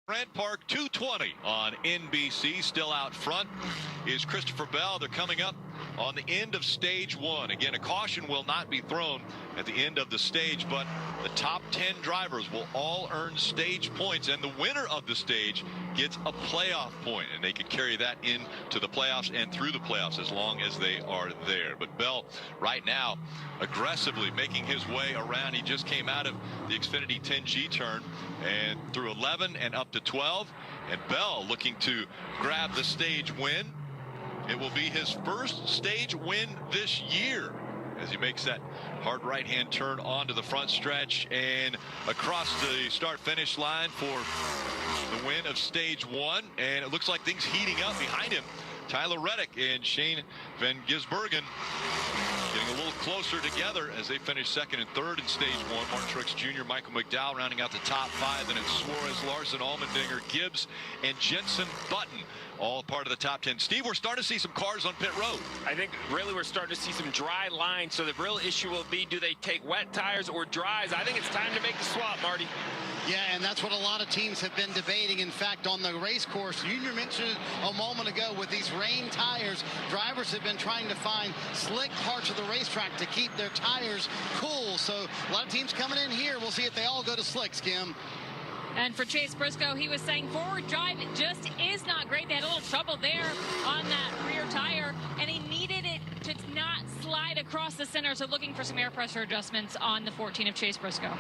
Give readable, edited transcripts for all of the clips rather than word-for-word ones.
Grant Park 220 on NBC. Still out front is Christopher Bell. They're coming up on the end of stage one. Again, a caution will not be thrown at the end of the stage, but the top 10 drivers will all earn stage points, and the winner of the stage gets a playoff point, and they can carry that into the playoffs and through the playoffs as long as they are there. But Bell right now aggressively making his way around. He just came out of the Xfinity 10G turn and through 11 and up to 12, and Bell looking to grab the stage win. It will be his first stage win this year as he makes that hard right-hand turn onto the front stretch and across the start-finish line for the win of stage one. And it looks like things heating up behind him. Tyler Reddick and Shane Van Gisbergen getting a little closer together as they finish second and third in stage one. Martin Truex Jr., Michael McDowell rounding out the top five. Then it's Suarez, Larson, Allmendinger, Gibbs, and Jenson Button, all part of the top 10. Steve, we're starting to see some cars on pit road. I think really we're starting to see some dry lines. So the real issue will be, do they take wet tires or dries? I think it's time to make the swap, Marty. Yeah, and that's what a lot of teams have been debating. In fact, on the race course, you mentioned a moment ago, with these rain tires, drivers have been trying to find slick parts of the racetrack to keep their tires cool. So a lot of teams coming in here. We'll see if they all go to slicks, Kim. And for Chase Briscoe, he was saying forward drive just is not great. They had a little trouble there on that rear tire, and he needed it to not slide across the center. So looking for some air pressure adjustments on the 14 of Chase Briscoe.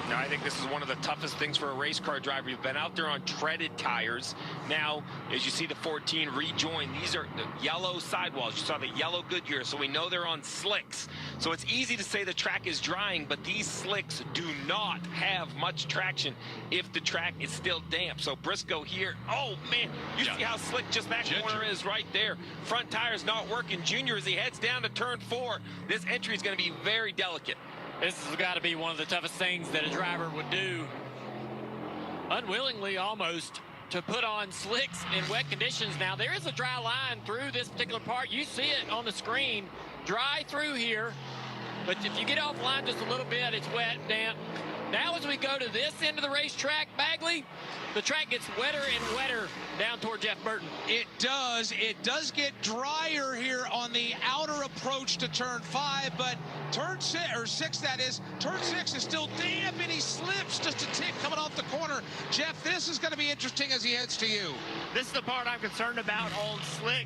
Now, I think this is one of the toughest things for a race car driver. You've been out there on treaded tires. Now, as you see the 14 rejoin, these are the yellow sidewalls. You saw the yellow Goodyear, so we know they're on slicks. So it's easy to say the track is drying, but these slicks do not have much traction if the track is still damp. So Briscoe here, oh man, you see how slick just that corner is right there. Front tire's not working. Junior, as he heads down to turn 4, this entry is going to be very delicate. This has got to be one of the toughest things that a driver would do, unwillingly almost, to put on slicks in wet conditions. Now, there is a dry line through this particular part. You see it on the screen, dry through here. But if you get off line just a little bit, it's wet and damp. Now, as we go to this end of the racetrack, Bagley, the track gets wetter and wetter down toward Jeff Burton. It does. It does get drier here on the outer approach to turn 5, but turn 6, that is, turn 6 is still damp, and he slips just a tick coming off the corner. Jeff, this is going to be interesting as he heads to you. This is the part I'm concerned about on slick.